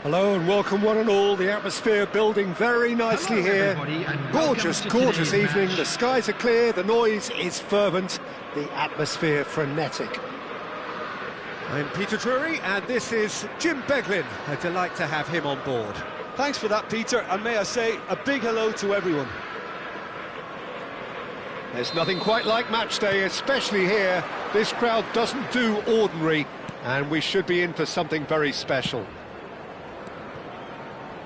Hello and welcome one and all. The atmosphere building very nicely here. Gorgeous, gorgeous evening. The skies are clear, the noise is fervent, the atmosphere frenetic. I'm Peter Drury and this is Jim Beglin. A delight to have him on board. Thanks for that, Peter, and may I say a big hello to everyone. There's nothing quite like match day, especially here. This crowd doesn't do ordinary, and we should be in for something very special.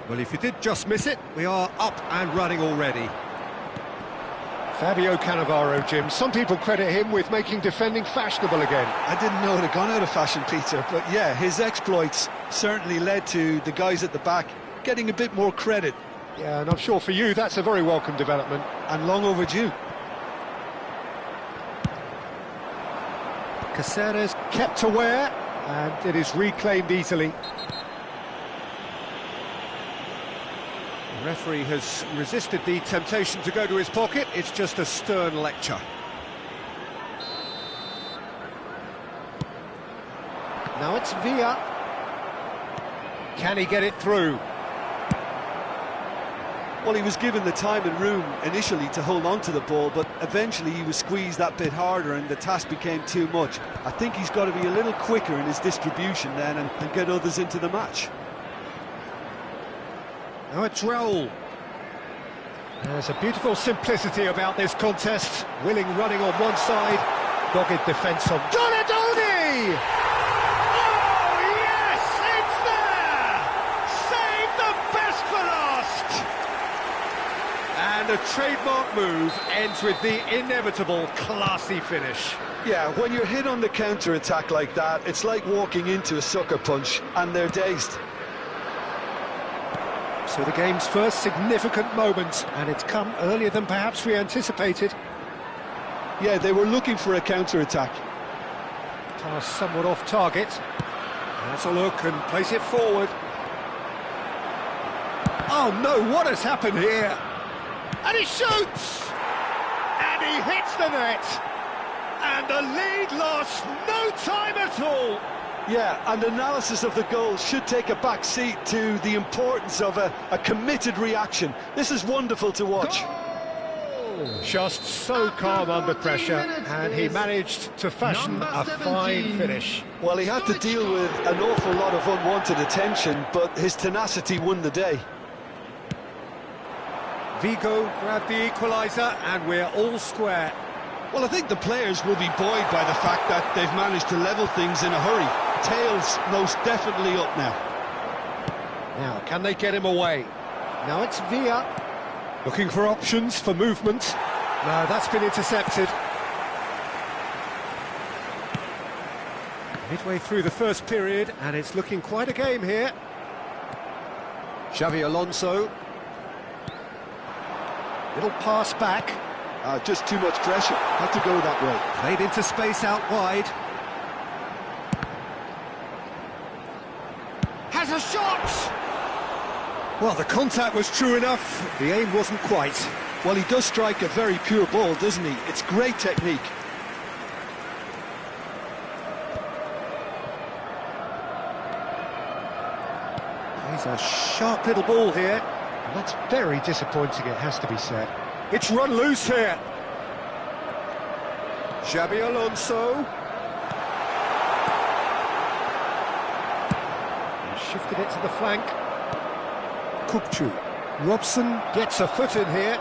Well, if you did just miss it, we are up and running already. Fabio Cannavaro, Jim. Some people credit him with making defending fashionable again. I didn't know it had gone out of fashion, Peter, but yeah, his exploits certainly led to the guys at the back getting a bit more credit. Yeah, and I'm sure for you that's a very welcome development. And long overdue. Caceres kept aware, and it is reclaimed easily. The referee has resisted the temptation to go to his pocket. It's just a stern lecture. Now it's Villa. Can he get it through? Well, he was given the time and room initially to hold on to the ball, but eventually he was squeezed that bit harder and the task became too much. I think he's got to be a little quicker in his distribution then and get others into the match. Now it's Raul. There's a beautiful simplicity about this contest. Willing running on one side, dogged defence on Donadoni! Oh, yes, it's there! Save the best for last! And a trademark move ends with the inevitable classy finish. Yeah, when you're hit on the counter-attack like that, it's like walking into a sucker punch, and they're dazed. So the game's first significant moment, and it's come earlier than perhaps we anticipated. Yeah, they were looking for a counter-attack. Pass somewhat off target. That's a look and place it forward. Oh no, what has happened here? And he shoots! And he hits the net! And the lead lost no time at all! Yeah, and analysis of the goal should take a back seat to the importance of a committed reaction. This is wonderful to watch. Just so calm under pressure, and he managed to fashion a fine finish. Well, he had to deal with an awful lot of unwanted attention, but his tenacity won the day. Vigo grabbed the equaliser, and we're all square. Well, I think the players will be buoyed by the fact that they've managed to level things in a hurry. Tails most definitely up now. Now, can they get him away? Now it's Villa. Looking for options for movement. No, that's been intercepted. Midway through the first period, and it's looking quite a game here. Xavi Alonso. Little pass back. Just too much pressure. Had to go that way. Played into space out wide. Has a shot! Well, the contact was true enough. The aim wasn't quite. Well, he does strike a very pure ball, doesn't he? It's great technique. He's a sharp little ball here. And that's very disappointing, it has to be said. It's run loose here. Xabi Alonso. He shifted it to the flank. Kupchu. Robson gets a foot in here.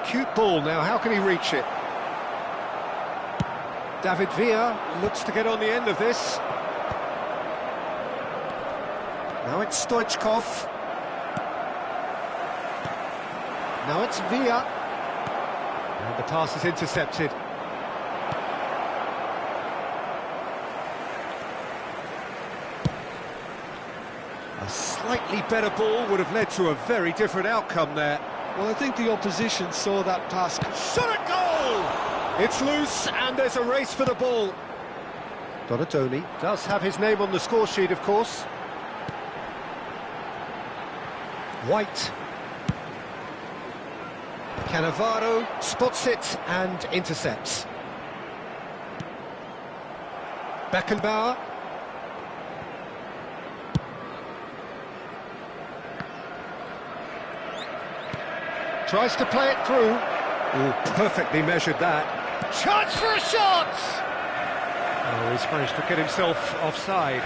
Cute ball now, how can he reach it? David Villa looks to get on the end of this. Now it's Stoichkov. Now it's Villa. And the pass is intercepted. A slightly better ball would have led to a very different outcome there. Well, I think the opposition saw that pass. Shot at goal! It's loose and there's a race for the ball. Donadoni does have his name on the score sheet, of course. White. Cannavaro spots it and intercepts. Beckenbauer. Tries to play it through. Oh, perfectly measured that. Chance for a shot! Oh, he's managed to get himself offside.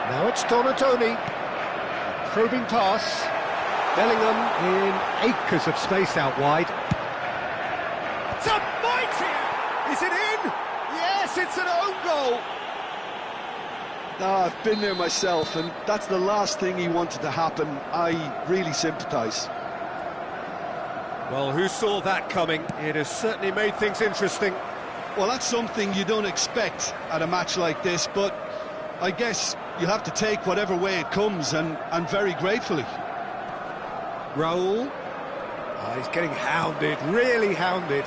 Now it's Donatoni. Probing pass. Bellingham in acres of space out wide. It's a mighty! Is it in? Yes, it's an own goal! I've been there myself, and that's the last thing he wanted to happen. I really sympathise. Well, who saw that coming? It has certainly made things interesting. Well, that's something you don't expect at a match like this, but I guess you'll have to take whatever way it comes, and very gratefully. Raul. Oh, he's getting hounded, really hounded.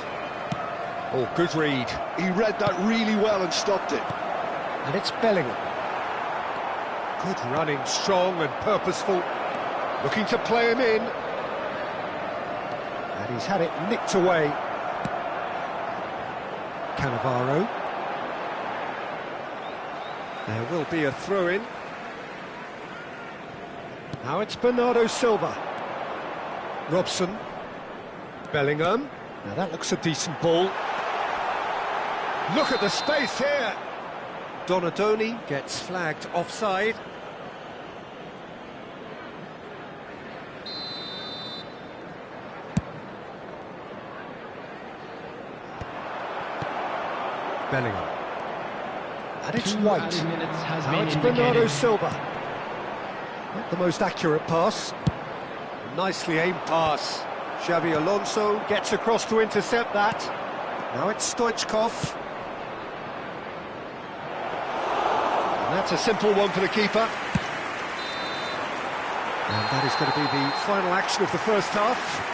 Oh, good read. He read that really well and stopped it. And it's Bellingham. Good running, strong and purposeful. Looking to play him in. And he's had it nicked away. Cannavaro. There will be a throw-in. Now it's Bernardo Silva. Robson. Bellingham. Now that looks a decent ball. Look at the space here. Donatoni gets flagged offside. Bellingham. And it's White. Now it's Bernardo Silva. Not the most accurate pass. Nicely aimed pass. Xabi Alonso gets across to intercept that. Now it's Stoichkov. And that's a simple one for the keeper. And that is going to be the final action of the first half.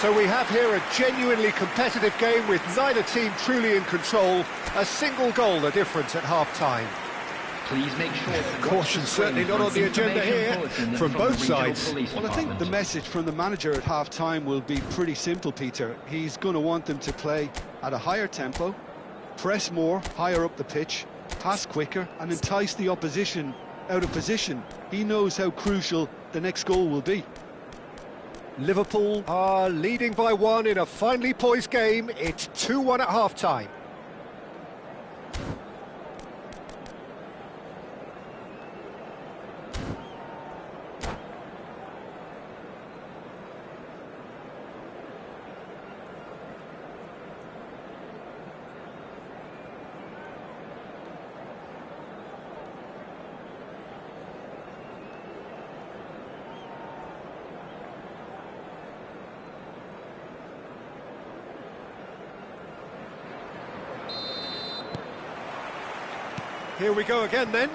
So we have here a genuinely competitive game with neither team truly in control. A single goal the difference at half-time. Please make sure caution certainly not on the agenda here from both sides. Well, I think the message from the manager at half-time will be pretty simple, Peter. He's going to want them to play at a higher tempo, press more, higher up the pitch, pass quicker and entice the opposition out of position. He knows how crucial the next goal will be. Liverpool are leading by 1 in a finely poised game. It's 2-1 at half-time. Here we go again then.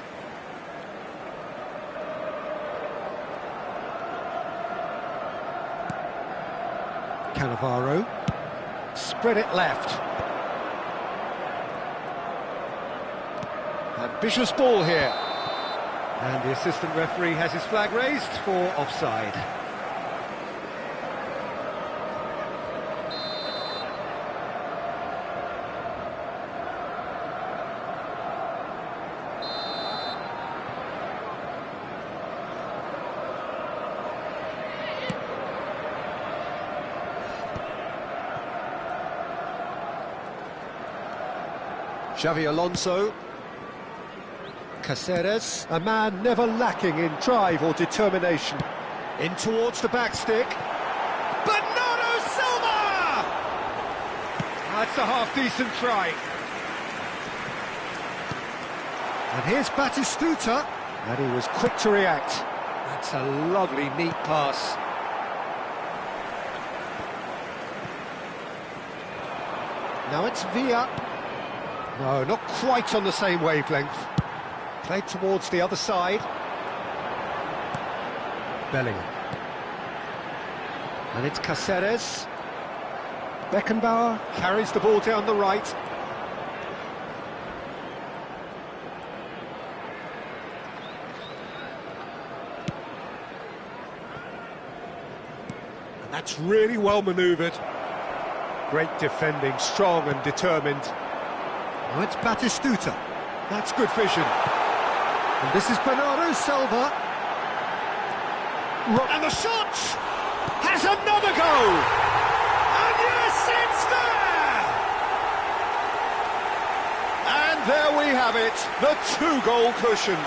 Cannavaro. Spread it left. Ambitious ball here. And the assistant referee has his flag raised for offside. Xabi Alonso. Caceres, a man never lacking in drive or determination. In towards the back stick. Bernardo Silva! That's a half-decent try. And here's Batistuta. And he was quick to react. That's a lovely, neat pass. Now it's Villa. No, not quite on the same wavelength. Played towards the other side. Bellingham. And it's Caceres. Beckenbauer carries the ball down the right. And that's really well manoeuvred. Great defending, strong and determined. Now it's Batistuta. That's good vision. And this is Bernardo Silva. And the shot has another go. And yes, it's there. And there we have it, the 2-goal cushion.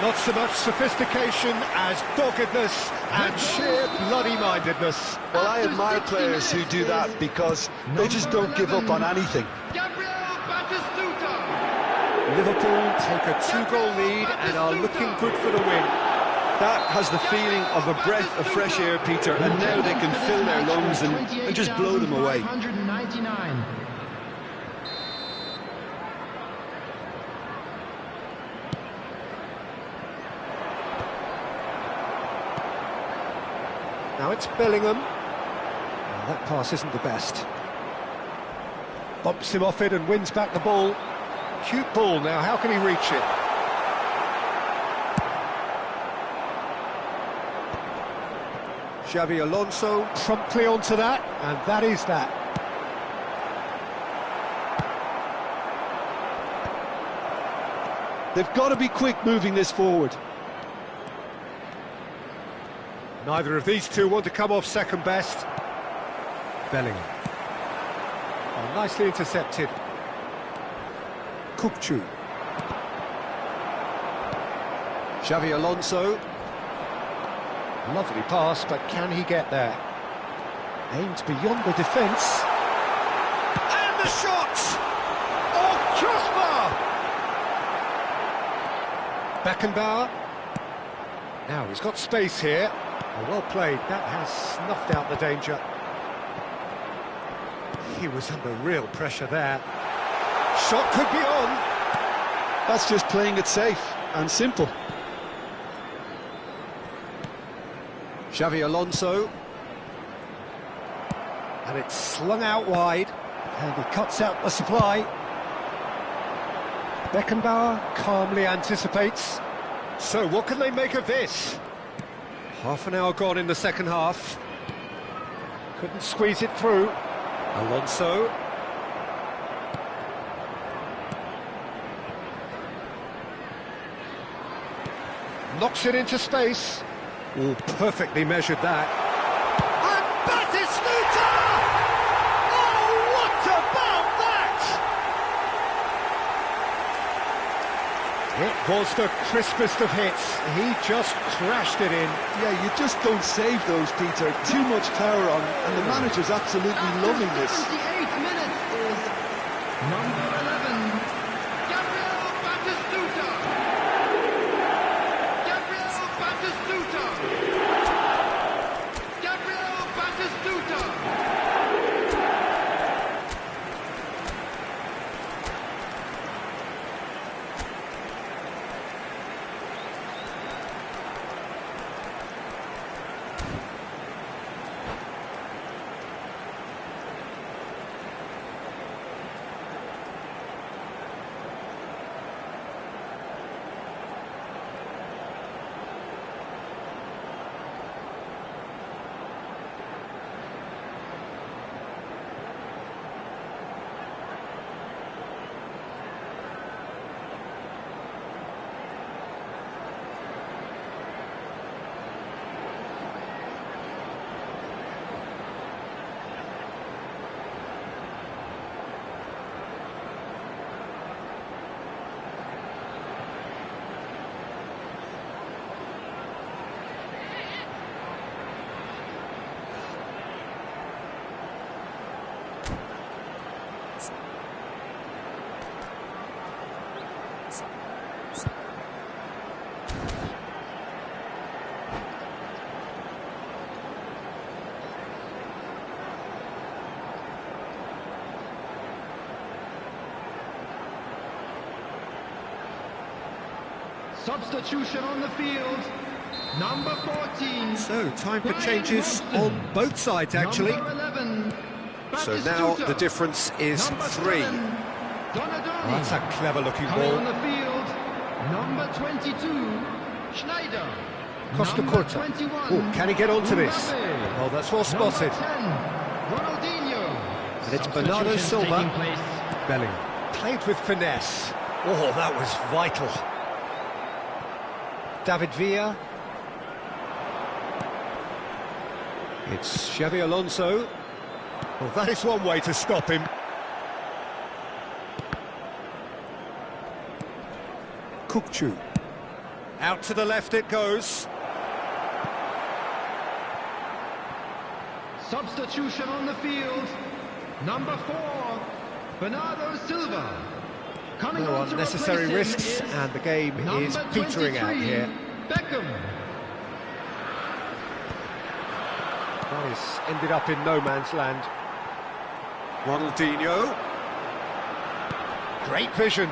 Not so much sophistication as doggedness and sheer bloody-mindedness. Well, I admire players who do that because they just don't give up on anything. Liverpool take a 2-goal lead and are looking good for the win. That has the feeling of a breath of fresh air, Peter, and now they can fill their lungs and just blow them away. Now it's Bellingham. Well, that pass isn't the best. Bumps him off it and wins back the ball. Cute ball now, how can he reach it? Xabi Alonso promptly onto that, and that is that. They've got to be quick moving this forward. Neither of these two want to come off second best. Bellingham. Oh, nicely intercepted. Kupchu. Xabi Alonso. Lovely pass, but can he get there? Aimed beyond the defence. And the shot! Oh, crossbar! Beckenbauer. Now he's got space here. Oh, well played, that has snuffed out the danger. He was under real pressure there. Shot could be on. That's just playing it safe and simple. Xabi Alonso. And it's slung out wide. And he cuts out the supply. Beckenbauer calmly anticipates. So what can they make of this? Half an hour gone in the second half. Couldn't squeeze it through. Alonso. Knocks it into space. Oh, perfectly measured that. And Batistuta! Oh, what about that? It was the crispest of hits. He just crashed it in. Yeah, you just don't save those, Peter. Too much power on, and the manager's absolutely loving this. 78 minutes is number 11, Gabriel Batistuta. Gabriel Batistuta. Gabriel Batistuta. Substitution on the field, number 14. So, time for changes on both sides, actually. Number 11, So now the difference is Number 3. 7, Oh, Donadoni. that's a clever-looking Coming on ball. the field, number 22, Schneider. Costa Number Curta. 21, Oh, can he get onto this? Mbappe. Oh, that's well spotted. Number 10, Ronaldinho. And it's Bernardo Substitutions Silva. taking place. Bellingham. Played with finesse. Oh, that was vital. David Villa. It's Xabi Alonso. Well, that is one way to stop him. Kukçu. Out to the left it goes. Substitution on the field. Number 4, Bernardo Silva. Coming No on to unnecessary replace him risks, is and the game is number petering out 23, here. Beckham. That is ended up in no man's land. Ronaldinho. Great vision.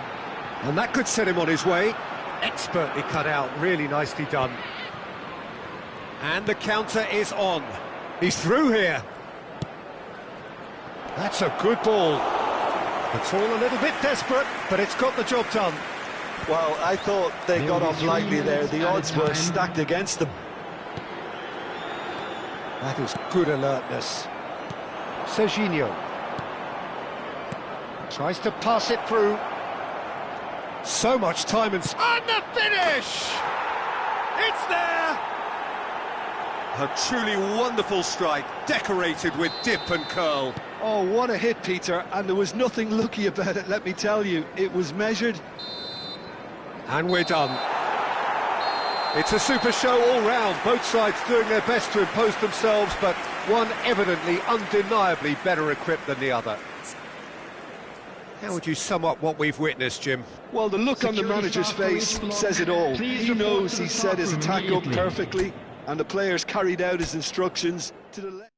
And that could set him on his way. Expertly cut out, really nicely done. And the counter is on. He's through here. That's a good ball. It's all a little bit desperate, but it's got the job done. Well, I thought they got off lightly there. The odds were stacked against them. That is good alertness. Serginho. Tries to pass it through. So much time and the finish! It's there! A truly wonderful strike, decorated with dip and curl. Oh, what a hit, Peter, and there was nothing lucky about it, let me tell you. It was measured. And we're done. It's a super show all round, both sides doing their best to impose themselves, but one evidently, undeniably better equipped than the other. How would you sum up what we've witnessed, Jim? Well, the look on the manager's face says it all. He knows he set his attack up perfectly, and the players carried out his instructions to the left.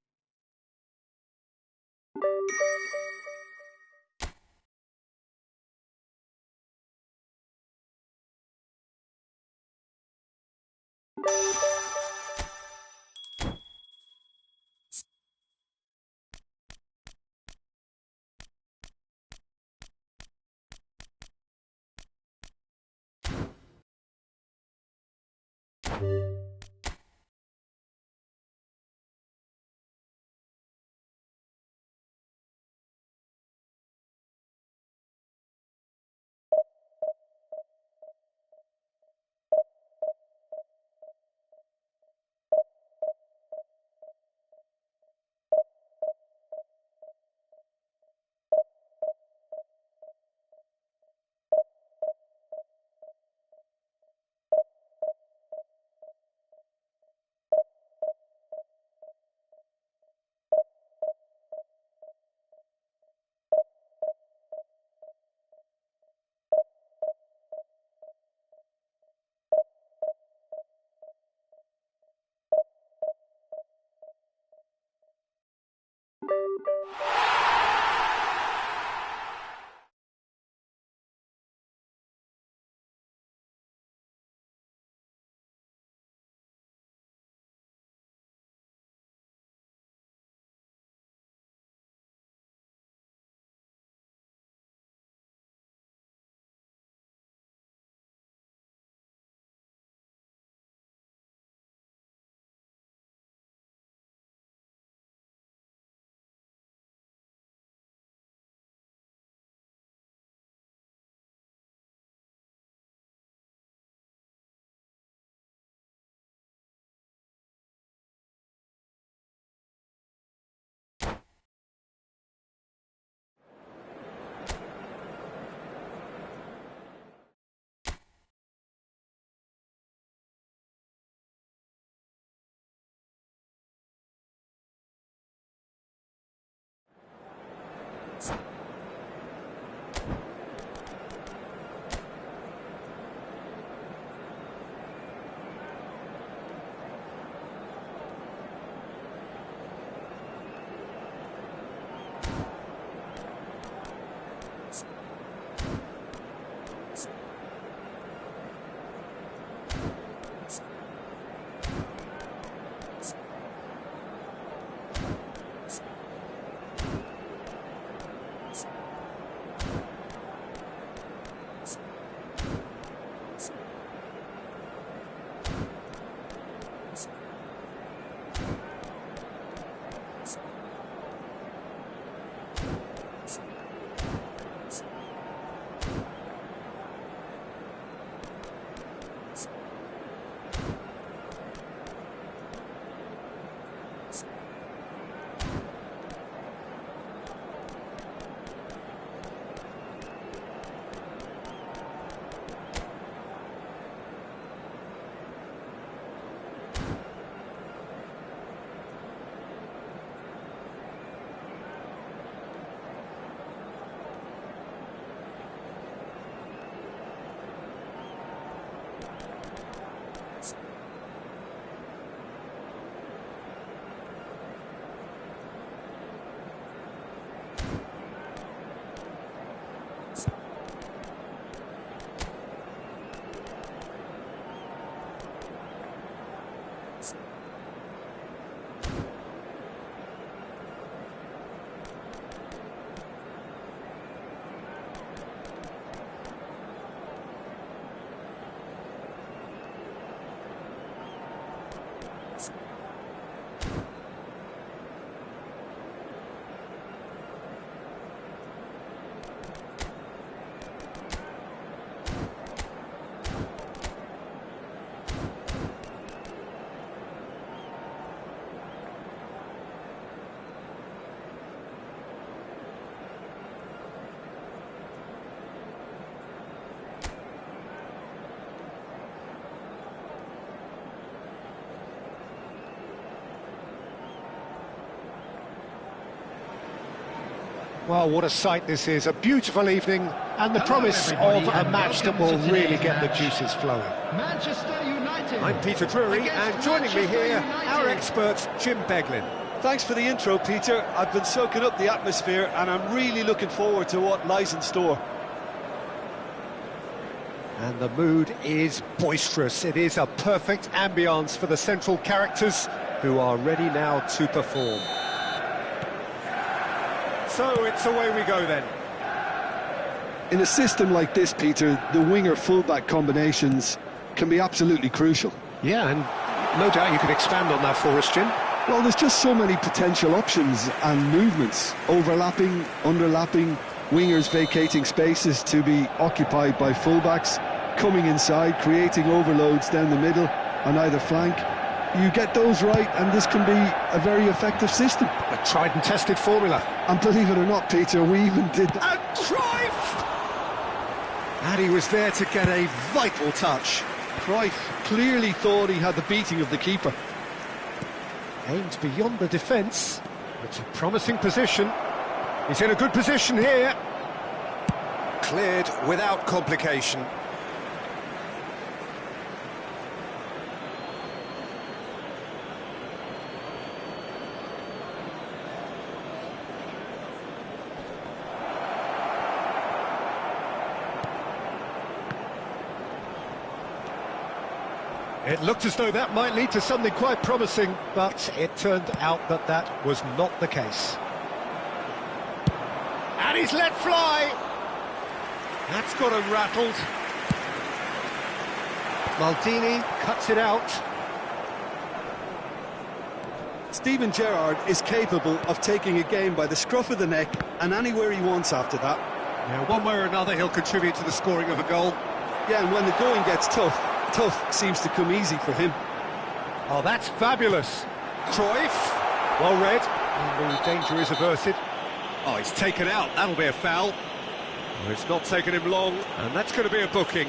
Well, what a sight this is, a beautiful evening, and the Hello, promise everybody, of a and match that welcome will to really today's get the match. juices flowing. Manchester United. I'm Peter Drury, against and joining me Manchester here, United. our expert, Jim Beglin. Thanks for the intro, Peter. I've been soaking up the atmosphere and I'm really looking forward to what lies in store. And the mood is boisterous. It is a perfect ambience for the central characters, who are ready now to perform. So it's away we go then. In a system like this, Peter, the winger-fullback combinations can be absolutely crucial. Yeah, and no doubt you could expand on that for us, Jim. Well, there's just so many potential options and movements. Overlapping, underlapping, wingers vacating spaces to be occupied by fullbacks, coming inside, creating overloads down the middle on either flank. You get those right and this can be a very effective system. A tried and tested formula. And believe it or not, Peter, we even did... And Cruyff! And he was there to get a vital touch. Cruyff clearly thought he had the beating of the keeper. Aimed beyond the defence. It's a promising position. He's in a good position here. Cleared without complication. It looked as though that might lead to something quite promising, but it turned out that that was not the case. And he's let fly! That's got him rattled. Maldini cuts it out. Steven Gerrard is capable of taking a game by the scruff of the neck and anywhere he wants after that. Now, one way or another, he'll contribute to the scoring of a goal. Yeah, and when the going gets tough seems to come easy for him. Oh, that's fabulous. Cruyff, well read, and the danger is averted. Oh, he's taken out, that'll be a foul. Oh, it's not taken him long, and that's going to be a booking.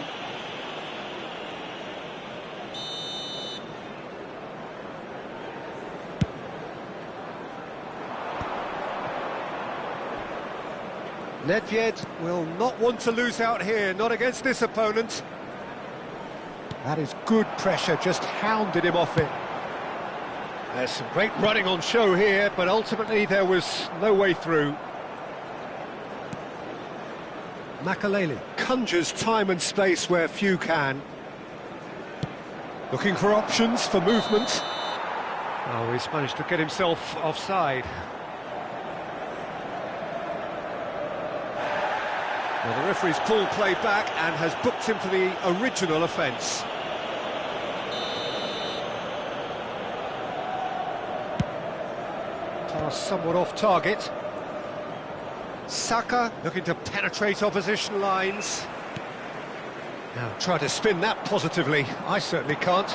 Nedved will not want to lose out here, not against this opponent. That is good pressure, just hounded him off it. There's some great running on show here, but ultimately there was no way through. Makaleli conjures time and space where few can. Looking for options for movement. Oh, he's managed to get himself offside. Well, the referee's pulled play back and has booked him for the original offence. Pass somewhat off target. Saka looking to penetrate opposition lines. Now try to spin that positively. I certainly can't.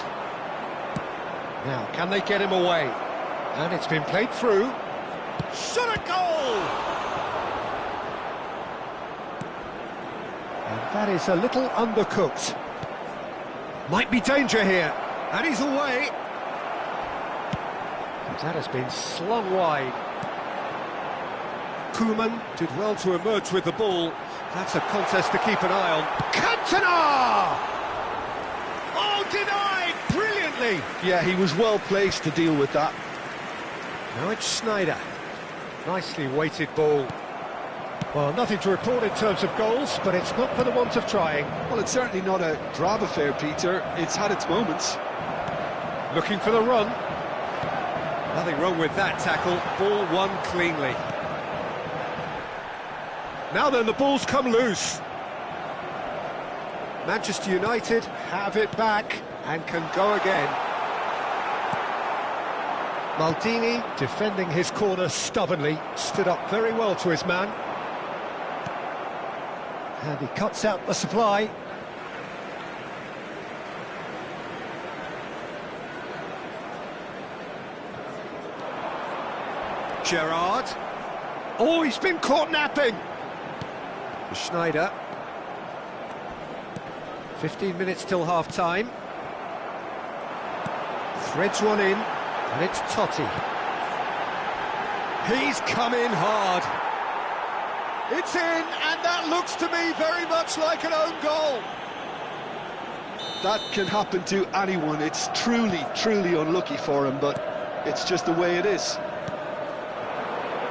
Now, can they get him away? And it's been played through. Shot a goal! And that is a little undercooked. Might be danger here. And he's away. That has been slung wide. Koeman did well to emerge with the ball. That's a contest to keep an eye on. Cantona! Oh, denied brilliantly! Yeah, he was well placed to deal with that. Now it's Schneider. Nicely weighted ball. Well, nothing to report in terms of goals, but it's not for the want of trying. Well, it's certainly not a drab affair, Peter. It's had its moments. Looking for the run. Nothing wrong with that tackle. Ball won cleanly. Now then, the ball's come loose. Manchester United have it back and can go again. Maldini, defending his corner stubbornly, stood up very well to his man. And he cuts out the supply. Gerrard. Oh, he's been caught napping. Schneider. 15 minutes till half-time. Threads one in, and it's Totti. He's come in hard. It's in, and that looks to me very much like an own goal. That can happen to anyone. It's truly, truly unlucky for him, but it's just the way it is.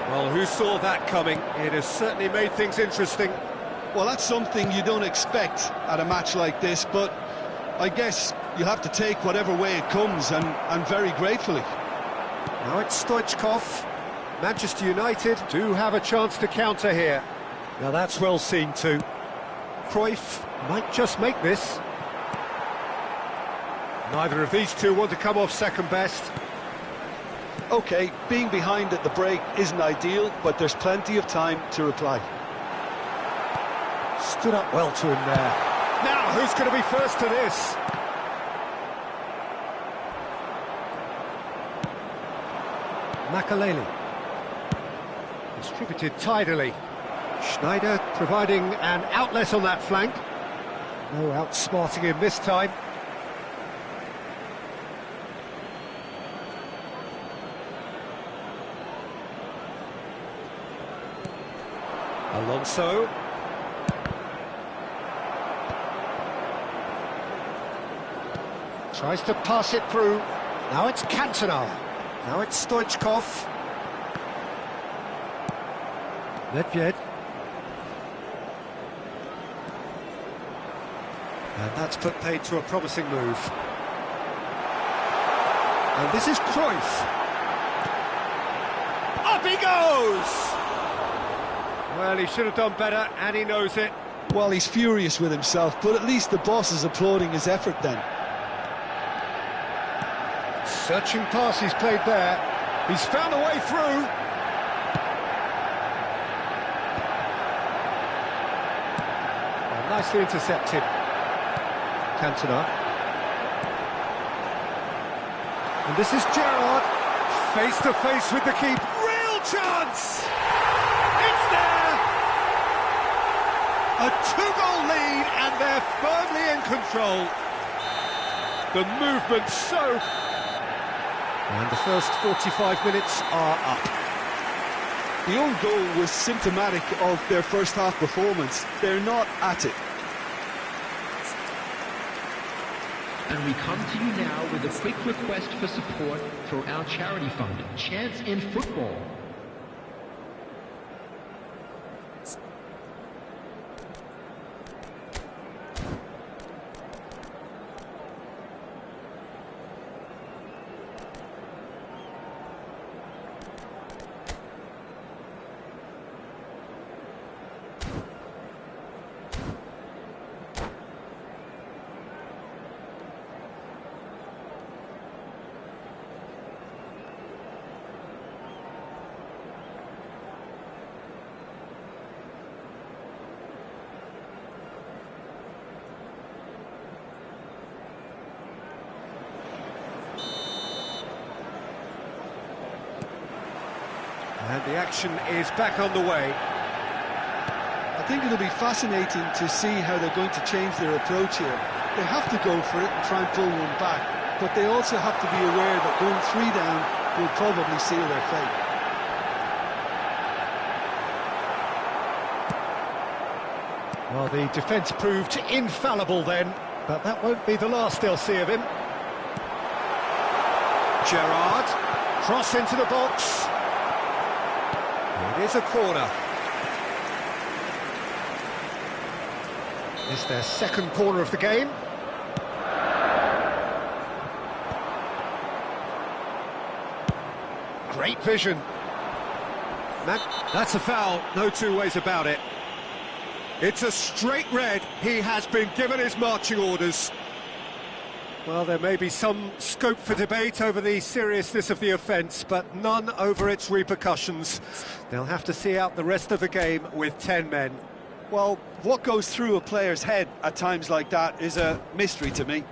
Well, who saw that coming? It has certainly made things interesting. Well, that's something you don't expect at a match like this, but I guess you have to take whatever way it comes, and very gratefully. Now it's Stoichkov. Manchester United do have a chance to counter here. Now that's well seen too. Cruyff might just make this. Neither of these two want to come off second best. OK, being behind at the break isn't ideal, but there's plenty of time to reply. Stood up well to him there. Now, who's going to be first to this? Makaleli. Distributed tidily. Schneider providing an outlet on that flank. No outsmarting him this time. Alonso. Tries to pass it through. Now it's Cantona. Now it's Stoichkov. Nedved. And that's put paid to a promising move. And this is Cruyff. Up he goes! Well, he should have done better, and he knows it. Well, he's furious with himself, but at least the boss is applauding his effort then. Searching pass he's played there. He's found a way through. Well, nicely intercepted. Cantona. And this is Gerrard. Face to face with the keeper. Real chance! It's there! A two-goal lead, and they're firmly in control. The movement's so... And the first 45 minutes are up. The own goal was symptomatic of their first half performance. They're not at it. And we come to you now with a quick request for support for our charity fund, Chance in Football. And the action is back on the way. I think it'll be fascinating to see how they're going to change their approach here. They have to go for it and try and pull one back, but they also have to be aware that going 3 down will probably seal their fate. Well, the defence proved infallible then, but that won't be the last they'll see of him. Gerrard, cross into the box. It is a corner. It's their second corner of the game. Great vision. That's a foul, no two ways about it. It's a straight red. He has been given his marching orders. Well, there may be some scope for debate over the seriousness of the offence, but none over its repercussions. They'll have to see out the rest of the game with 10 men. Well, what goes through a player's head at times like that is a mystery to me.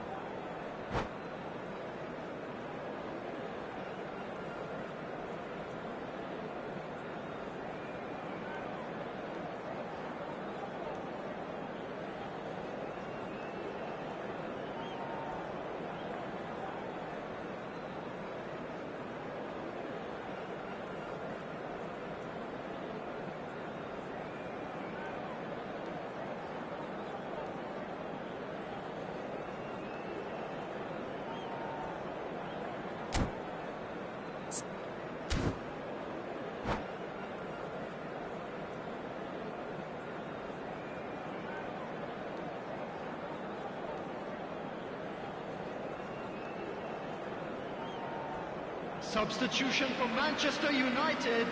Substitution for Manchester United.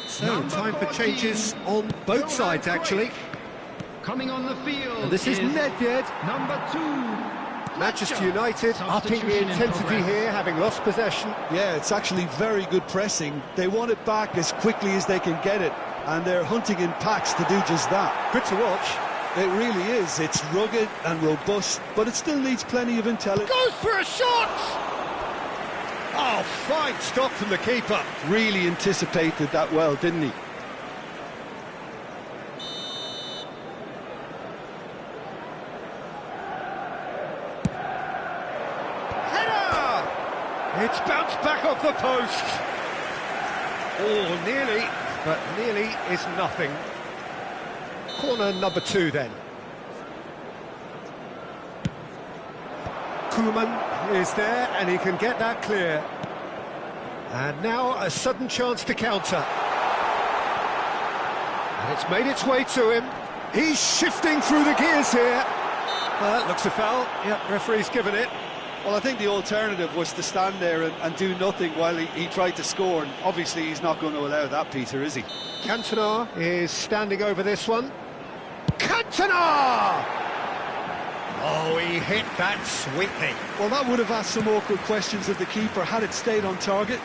So, Number time for 14, changes on both sides, actually. Coming on the field. And this is Nedved. Number 2. Manchester United upping the intensity here, having lost possession. Yeah, it's actually very good pressing. They want it back as quickly as they can get it, and they're hunting in packs to do just that. Good to watch. It really is. It's rugged and robust, but it still needs plenty of intelligence. Goes for a shot! Oh, fine stop from the keeper. Really anticipated that well, didn't he? Header! It's bounced back off the post. Oh, nearly, but nearly is nothing. Corner number 2 then. Koeman is there and he can get that clear. And now a sudden chance to counter. And it's made its way to him. He's shifting through the gears here. Looks a foul. Yep, referee's given it. Well, I think the alternative was to stand there and do nothing while he tried to score, and obviously he's not going to allow that, Peter, is he? Cantona is standing over this one. Cantona! Oh, he hit that sweetly. Well, that would have asked some awkward questions of the keeper had it stayed on target.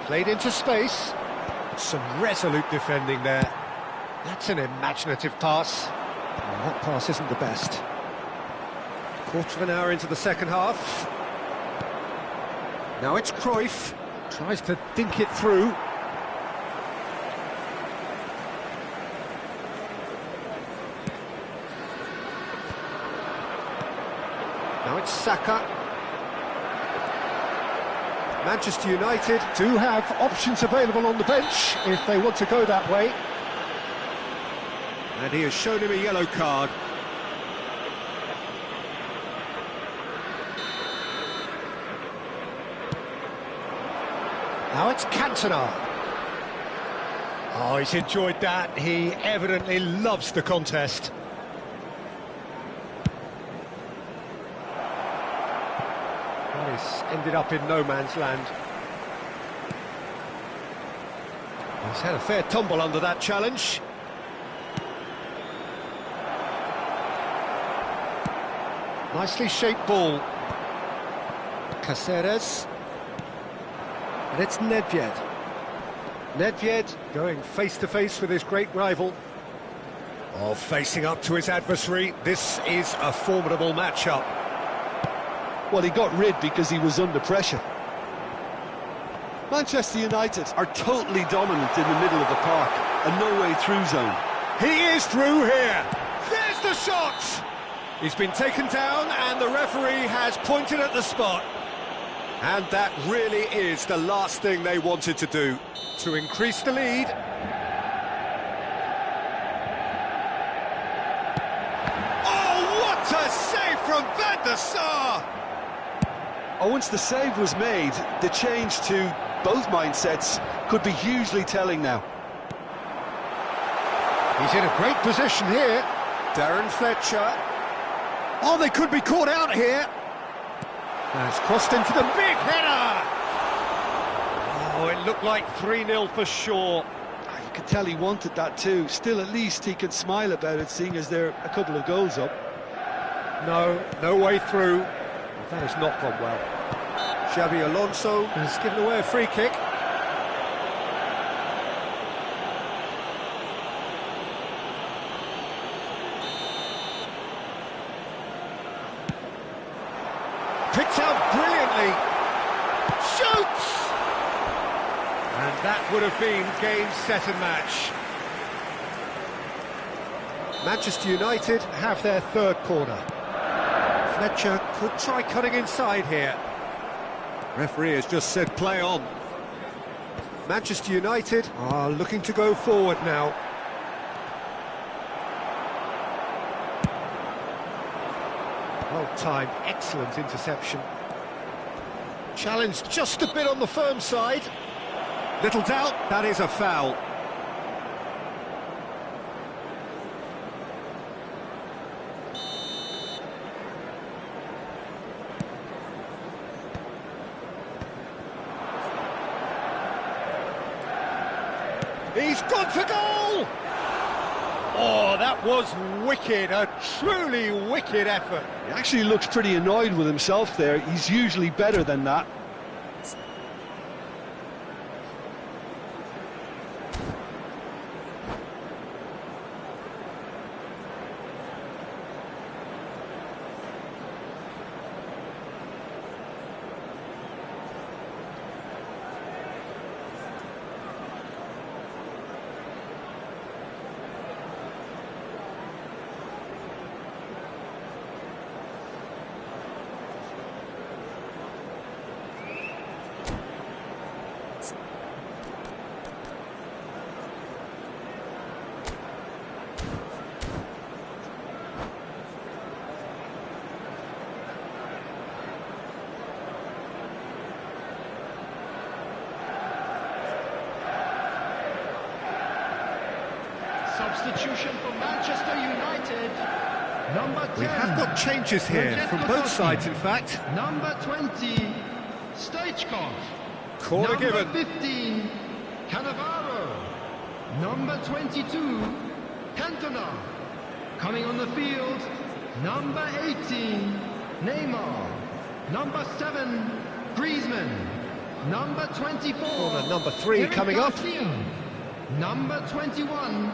Played into space. Some resolute defending there. That's an imaginative pass. Well, that pass isn't the best. Quarter of an hour into the second half. Now it's Cruyff. Tries to dink it through. Now it's Saka. Manchester United do have options available on the bench if they want to go that way. And he has shown him a yellow card. Now it's Cantona. Oh, he's enjoyed that. He evidently loves the contest. This ended up in no man's land. He's had a fair tumble under that challenge. Nicely shaped ball. Caceres. And it's Nedved. Nedved going face-to-face with his great rival. Oh, facing up to his adversary. This is a formidable matchup. Well, he got rid because he was under pressure. Manchester United are totally dominant in the middle of the park, a no-way-through zone. He is through here. There's the shot. He's been taken down and the referee has pointed at the spot. And that really is the last thing they wanted to do, to increase the lead. Oh, what a save from Van der Sar! Oh, once the save was made, the change to both mindsets could be hugely telling now. He's in a great position here. Darren Fletcher. Oh, they could be caught out here. That's crossed into the big header. Oh, it looked like 3-0 for sure. You could tell he wanted that too. Still, at least he can smile about it, seeing as they're a couple of goals up. No way through. That has not gone well. Xabi Alonso has given away a free kick. Picked out brilliantly. Shoots! And that would have been game, set and match. Manchester United have their third corner. Fletcher could try cutting inside here. Referee has just said play on. Manchester United are looking to go forward now. Well timed, excellent interception. Challenge just a bit on the firm side. Little doubt, that is a foul. He's gone for goal! Oh, that was wicked, a truly wicked effort. He actually looks pretty annoyed with himself there. He's usually better than that. Substitution for Manchester United. Number 10. We have got changes here from both sides, in fact. Number 20, Stoichkov. Corner given. Number 15, Cannavaro. Number 22, Cantona. Coming on the field, number 18, Neymar. Number 7, Griezmann. Number 24, Corner number 3 Eric coming up. Garcia. Number 21,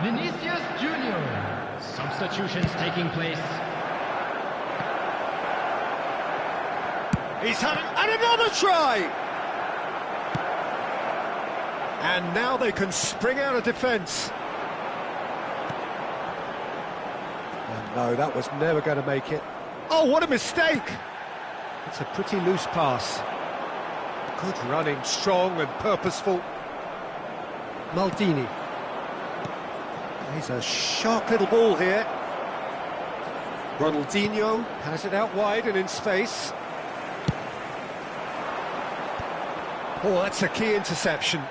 Vinicius Junior. Substitutions taking place. He's having... and another try! And now they can spring out of defence. And no, that was never going to make it. Oh, what a mistake! It's a pretty loose pass. Good running, strong and purposeful. Maldini. He's a sharp little ball here. Ronaldinho has it out wide and in space. Oh, that's a key interception.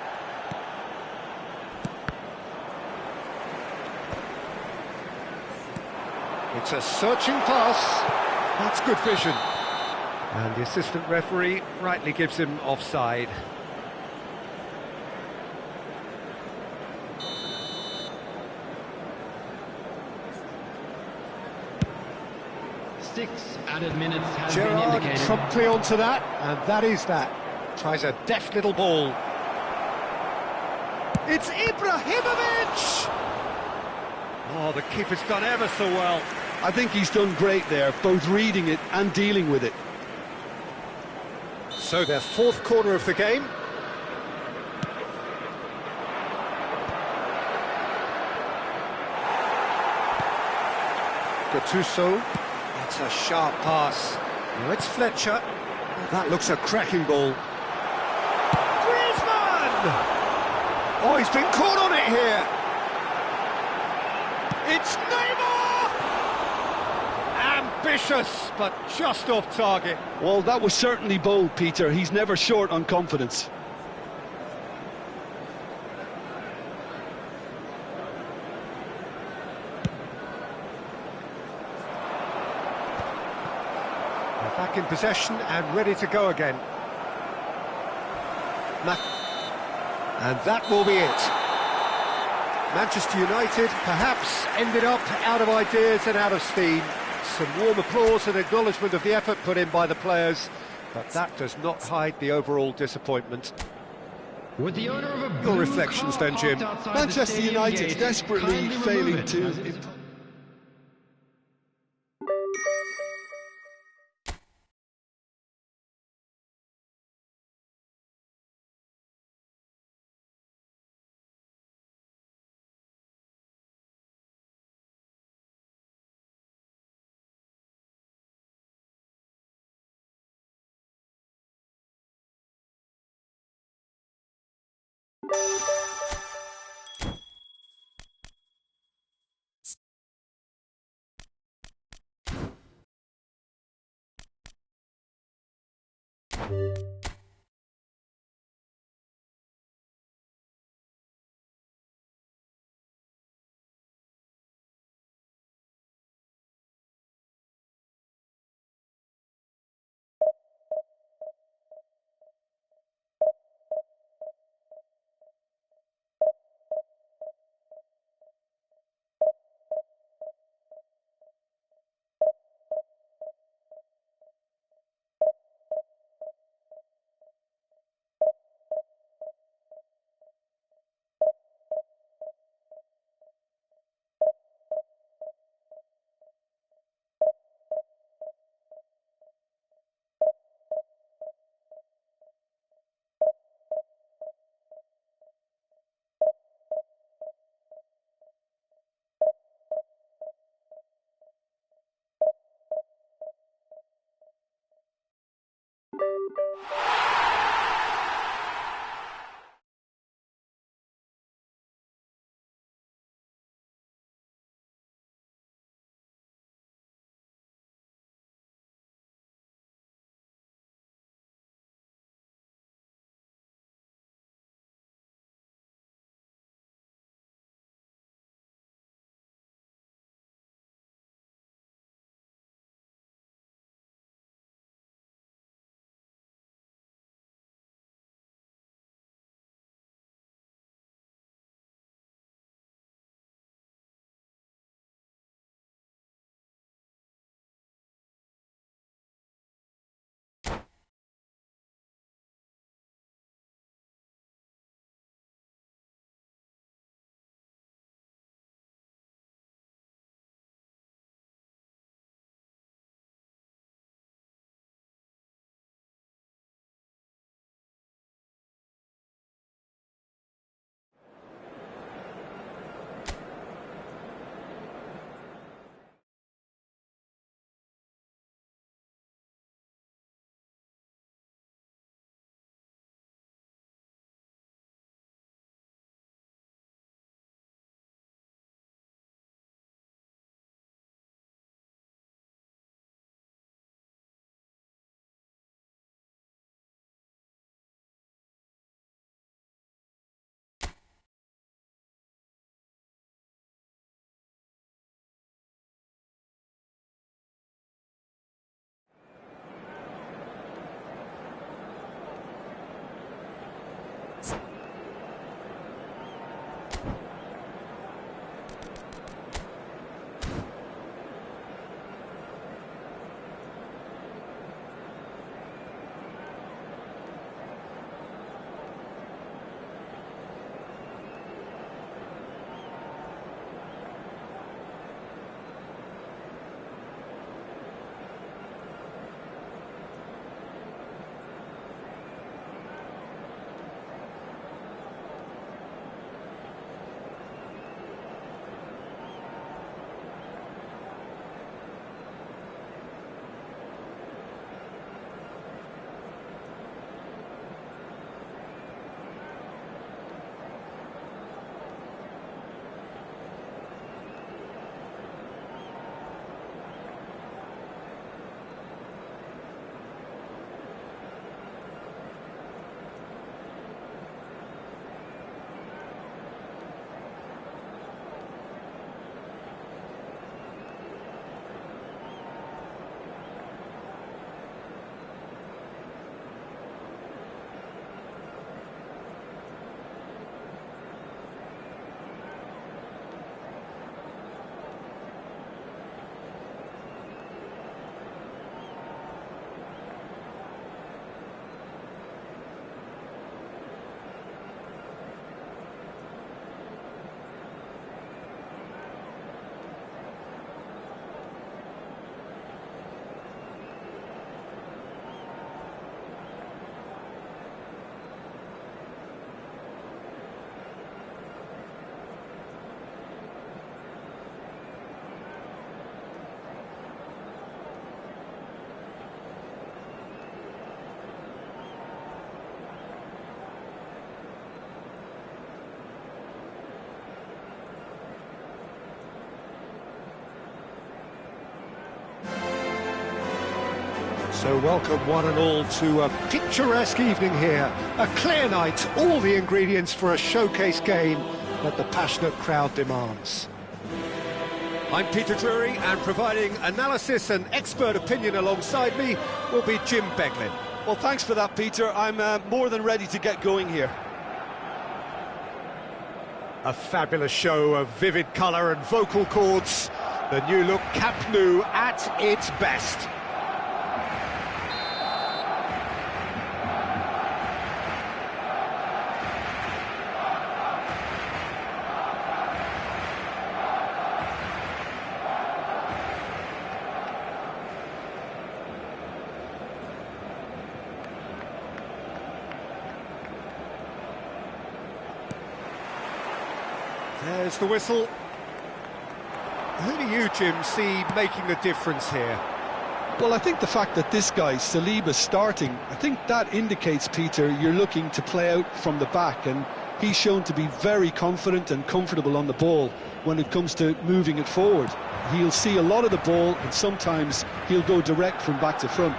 It's a searching pass. That's good vision. And the assistant referee rightly gives him offside. Six added minutes has Gerrard been indicated. promptly onto that, and that is that. Tries a deft little ball. It's Ibrahimovic! Oh, the keeper's done ever so well. I think he's done great there, both reading it and dealing with it. So their fourth corner of the game. Gattuso. That's a sharp pass. Now it's Fletcher. That looks a cracking ball. Griezmann! Oh, he's been caught on it here. It's Neymar! Ambitious, but just off target. Well, that was certainly bold, Peter. He's never short on confidence. They're back in possession and ready to go again. And that will be it. Manchester United perhaps ended up out of ideas and out of steam. Some warm applause and acknowledgement of the effort put in by the players, but that does not hide the overall disappointment. With the owner of a Your blue reflections car then, Jim. parked outside the Manchester stadium United gate, desperately kindly remove failing it to... as it's So welcome one and all to a picturesque evening here. A clear night, all the ingredients for a showcase game that the passionate crowd demands. I'm Peter Drury, and providing analysis and expert opinion alongside me will be Jim Beglin. Well, thanks for that, Peter. I'm more than ready to get going here. A fabulous show of vivid colour and vocal cords. The new look Camp Nou at its best. There's the whistle. Who do you, Jim, see making the difference here? Well, I think the fact that this guy, Saliba's starting, I think that indicates, Peter, you're looking to play out from the back, and he's shown to be very confident and comfortable on the ball when it comes to moving it forward. He'll see a lot of the ball, and sometimes he'll go direct from back to front.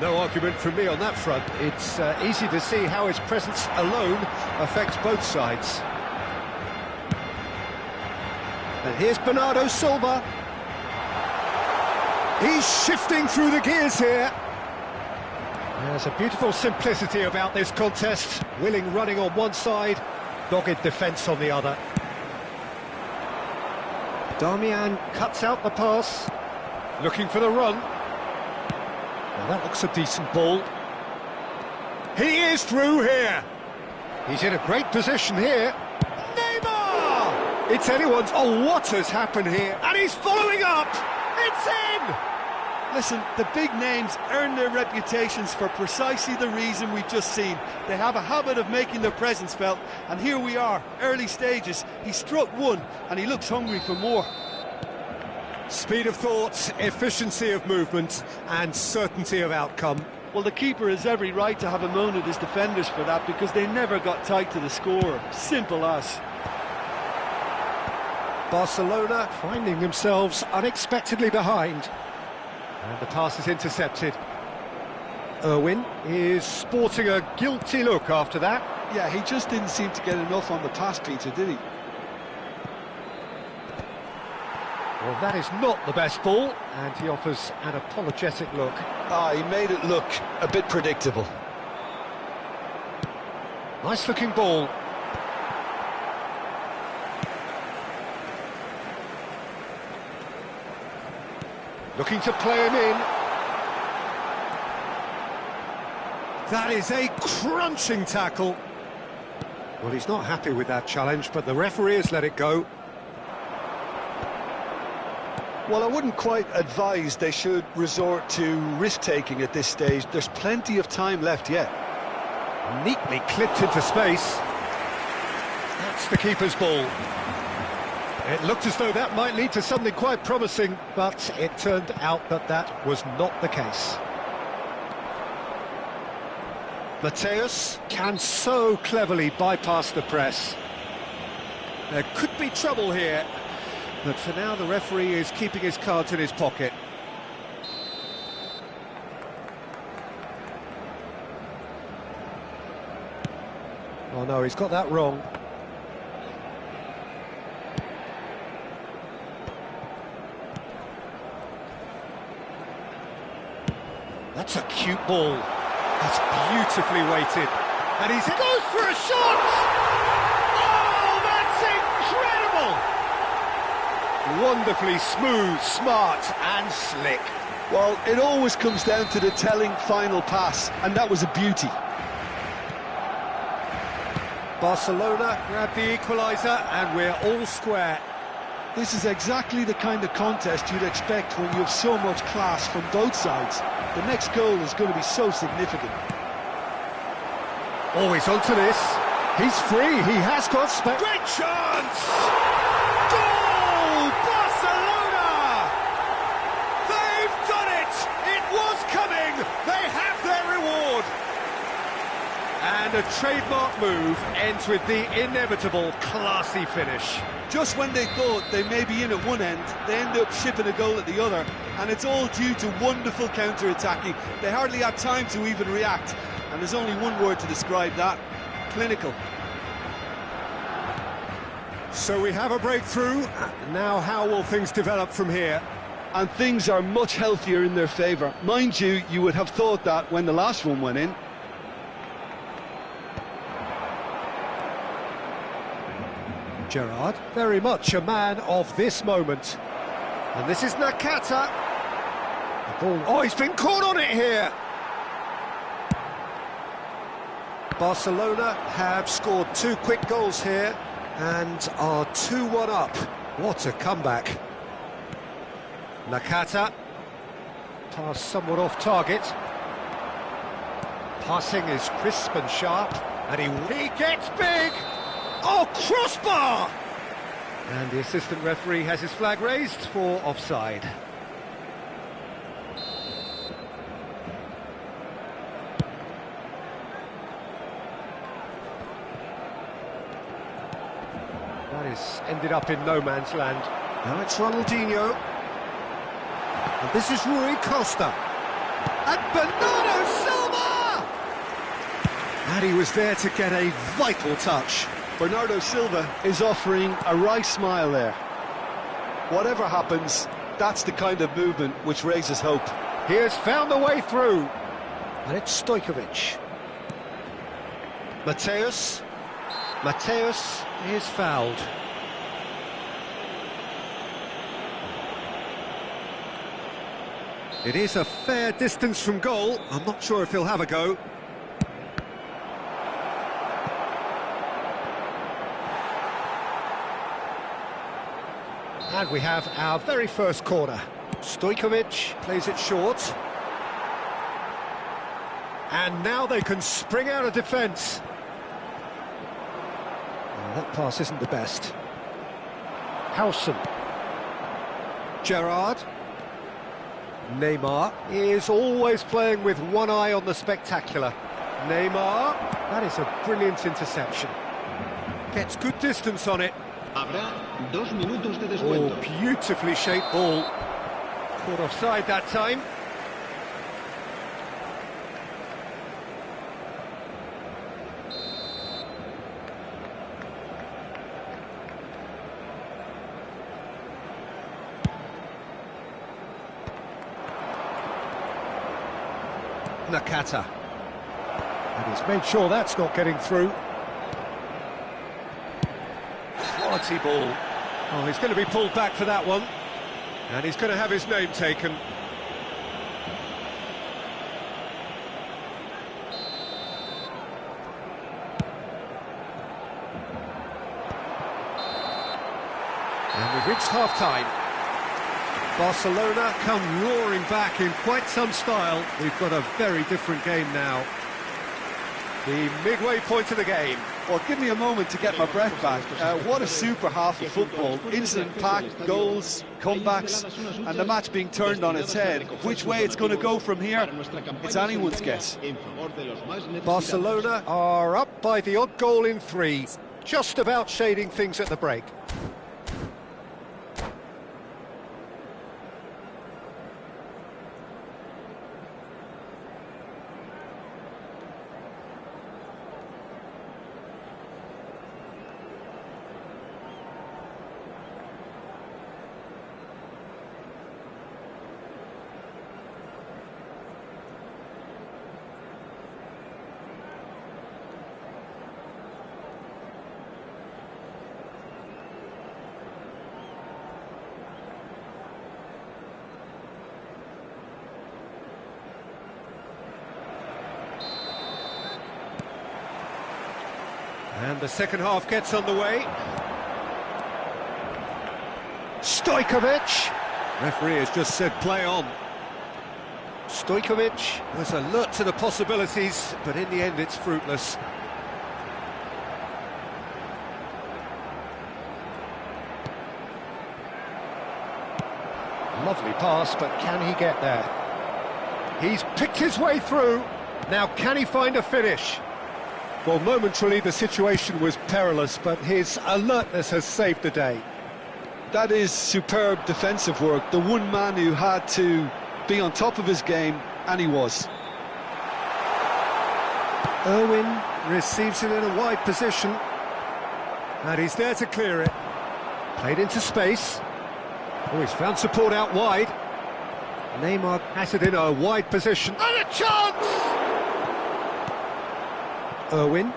No argument from me on that front. It's easy to see how his presence alone affects both sides. And here's Bernardo Silva. He's shifting through the gears here. There's a beautiful simplicity about this contest. Willing running on one side, dogged defence on the other. Darmian cuts out the pass, looking for the run. Well, that looks a decent ball. He is through here. He's in a great position here. It's anyone's... Oh, what has happened here? And he's following up! It's in! Listen, the big names earn their reputations for precisely the reason we've just seen. They have a habit of making their presence felt, and here we are, early stages. He struck one, and he looks hungry for more. Speed of thought, efficiency of movement, and certainty of outcome. Well, the keeper has every right to have a moan at his defenders for that, because they never got tight to the scorer. Simple as. Barcelona finding themselves unexpectedly behind. And the pass is intercepted. Irwin is sporting a guilty look after that. Yeah, he just didn't seem to get enough on the pass, Peter, did he? Well, that is not the best ball, and he offers an apologetic look. He made it look a bit predictable. Nice looking ball. Looking to play him in. That is a crunching tackle. Well, he's not happy with that challenge, but the referee has let it go. Well, I wouldn't quite advise they should resort to risk-taking at this stage. There's plenty of time left yet. Neatly clipped into space. That's the keeper's ball. It looked as though that might lead to something quite promising, but it turned out that that was not the case. Mateus can so cleverly bypass the press. There could be trouble here, but for now the referee is keeping his cards in his pocket. Oh no, he's got that wrong. That's a cute ball. That's beautifully weighted. And he goes for a shot! Oh, that's incredible! Wonderfully smooth, smart and slick. Well, it always comes down to the telling final pass, and that was a beauty. Barcelona grab the equaliser, and we're all square. This is exactly the kind of contest you'd expect when you have so much class from both sides. The next goal is going to be so significant. Always onto this. He's free. He has got space. Great chance! Goal! Barcelona! They've done it! It was coming! They have their reward! And a trademark move ends with the inevitable classy finish. Just when they thought they may be in at one end, they end up shipping a goal at the other, and it's all due to wonderful counter-attacking. They hardly had time to even react, and there's only one word to describe that: clinical. So we have a breakthrough. Now how will things develop from here? And things are much healthier in their favour. Mind you, you would have thought that when the last one went in. Gerrard, very much a man of this moment. And this is Nakata. The ball. Oh, he's been caught on it here. Barcelona have scored 2 quick goals here and are 2-1 up. What a comeback. Nakata. Pass somewhat off target. Passing is crisp and sharp, and he gets big. Oh, crossbar! And the assistant referee has his flag raised for offside. That is ended up in no man's land. Now it's Ronaldinho. And this is Rui Costa. And Bernardo Silva! And he was there to get a vital touch. Bernardo Silva is offering a wry smile there. Whatever happens, that's the kind of movement which raises hope. He has found the way through. And it's Stojkovic. Mateus is fouled. It is a fair distance from goal. I'm not sure if he'll have a go. And we have our very first corner. Stojkovic plays it short. And now they can spring out of defence. That pass isn't the best. Howson. Gerrard. Neymar is always playing with one eye on the spectacular. Neymar. That is a brilliant interception. Gets good distance on it. Habrá 2 minutos de descuento. Oh, beautifully shaped ball. Caught offside that time. Nakata. And he's made sure that's not getting through. Quality ball. Oh, he's going to be pulled back for that one. And he's going to have his name taken. And we've reached half-time. Barcelona come roaring back in quite some style. We've got a very different game now. The midway point of the game. Well, give me a moment to get my breath back. What a super half of football. Incident-packed, goals, comebacks, and the match being turned on its head. Which way it's going to go from here, it's anyone's guess. Barcelona are up by the odd goal in 3, just about shading things at the break. And the second half gets underway. Stojkovic. Referee has just said play on. Stojkovic was alert to the possibilities, but in the end it's fruitless. Lovely pass, but can he get there? He's picked his way through. Now can he find a finish? Well, momentarily the situation was perilous, but his alertness has saved the day. That is superb defensive work. The one man who had to be on top of his game, and he was. Irwin receives it in a wide position. And he's there to clear it. Played into space. Oh, he's found support out wide. Neymar has it in a wide position. And a chance! Irwin.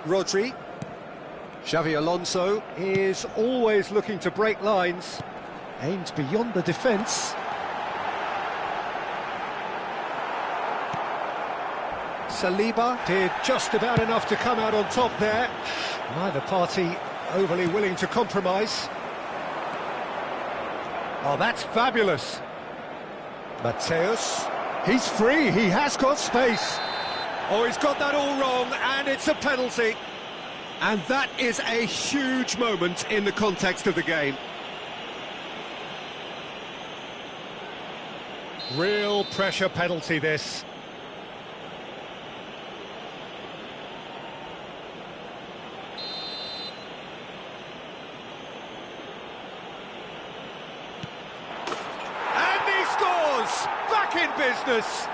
Rodri. Xavi Alonso is always looking to break lines. Aims beyond the defence. Saliba did just about enough to come out on top there. Neither party overly willing to compromise. Oh, that's fabulous. Mateus, he's free, he has got space. Oh, he's got that all wrong, and it's a penalty. And that is a huge moment in the context of the game. Real pressure penalty, this. Back in business.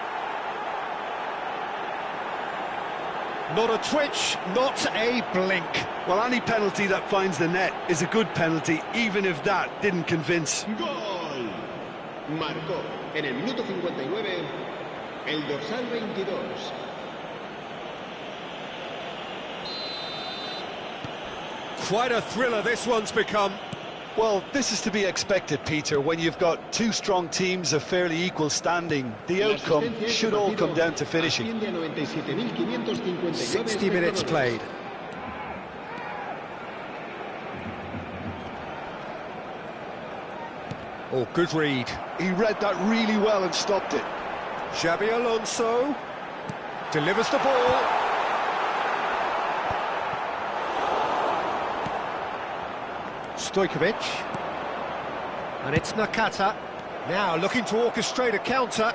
Not a twitch, not a blink. Well, any penalty that finds the net is a good penalty, even if that didn't convince. Gol. Marcó en el minuto 59 el dorsal 22. Quite a thriller this one's become. Well, this is to be expected, Peter. When you've got two strong teams of fairly equal standing, the outcome should all come down to finishing. 60 minutes played. Oh, good read. He read that really well and stopped it. Xabi Alonso delivers the ball. Stojkovic, and it's Nakata, now looking to orchestrate a counter.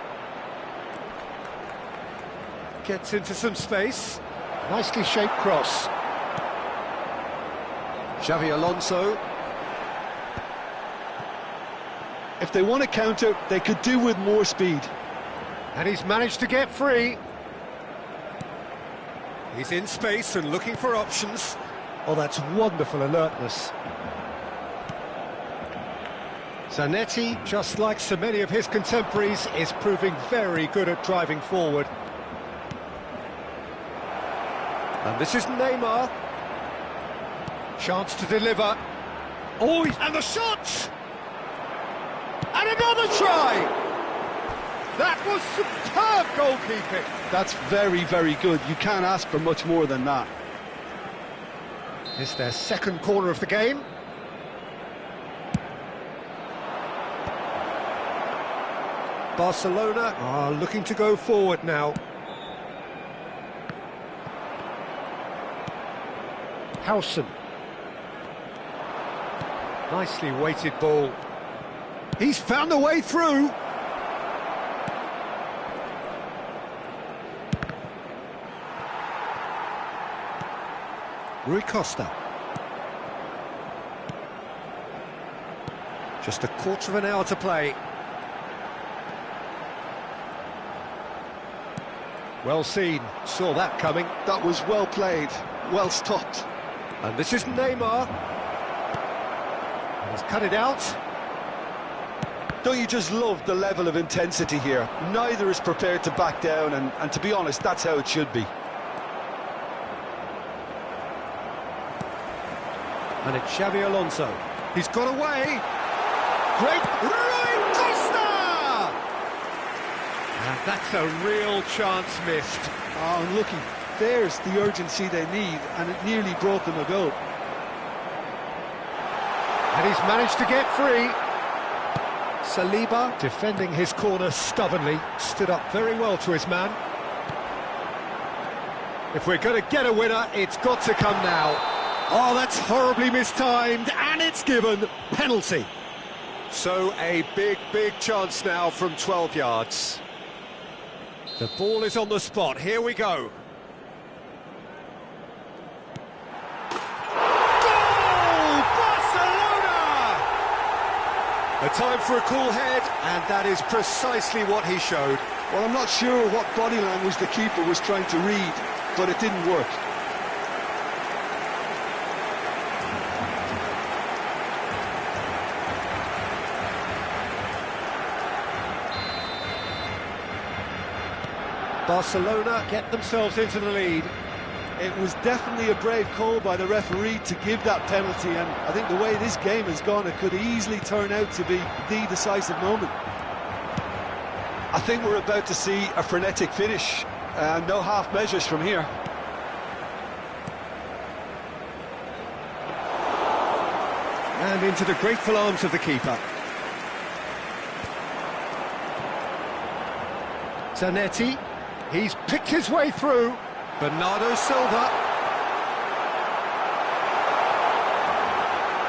Gets into some space, nicely shaped cross. Xavi Alonso. If they want to counter, they could do with more speed. And he's managed to get free. He's in space and looking for options. Oh, that's wonderful alertness. Zanetti, just like so many of his contemporaries, is proving very good at driving forward. And this is Neymar. Chance to deliver. Oh, and the shot! And another try! That was superb goalkeeping. That's very, very good. You can't ask for much more than that. It's their second corner of the game. Barcelona are looking to go forward now. Howson. Nicely weighted ball. He's found a way through. Rui Costa. Just a quarter of an hour to play. Well seen, saw that coming. That was well played, well stopped. And this is Neymar. And he's cut it out. Don't you just love the level of intensity here? Neither is prepared to back down, and to be honest, that's how it should be. And it's Xavi Alonso. He's got away. Great Rui Costa! And that's a real chance missed. Oh, and looking, there's the urgency they need, and it nearly brought them a goal. And he's managed to get free. Saliba, defending his corner stubbornly, stood up very well to his man. If we're going to get a winner, it's got to come now. Oh, that's horribly mistimed, and it's given. Penalty. So a big, big chance now from 12 yards. The ball is on the spot. Here we go. A time for a cool head, and that is precisely what he showed. Well, I'm not sure what body language the keeper was trying to read, but it didn't work. Barcelona get themselves into the lead. It was definitely a brave call by the referee to give that penalty, and I think the way this game has gone, it could easily turn out to be the decisive moment. I think we're about to see a frenetic finish, no half measures from here. And into the grateful arms of the keeper. Zanetti, he's picked his way through. Bernardo Silva.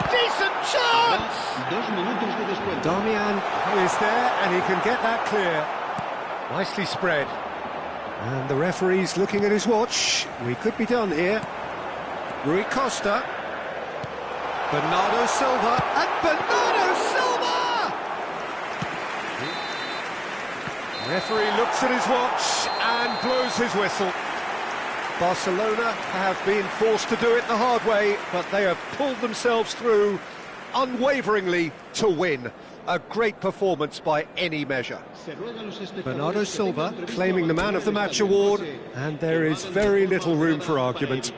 Decent chance! 2 minutos de descuento. Damian is there, and he can get that clear. Nicely spread. And the referee's looking at his watch. We could be done here. Rui Costa. Bernardo Silva. And Bernardo Silva! Referee looks at his watch and blows his whistle. Barcelona have been forced to do it the hard way, but they have pulled themselves through unwaveringly to win. A great performance by any measure. Bernardo Silva claiming the Man of the Match award, and there is very little room for argument.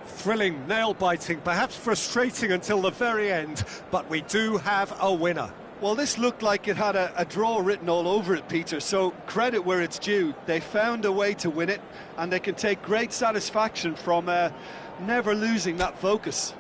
Thrilling, nail-biting, perhaps frustrating until the very end, but we do have a winner. Well, this looked like it had a draw written all over it, Peter, so credit where it's due. They found a way to win it, and they can take great satisfaction from never losing that focus.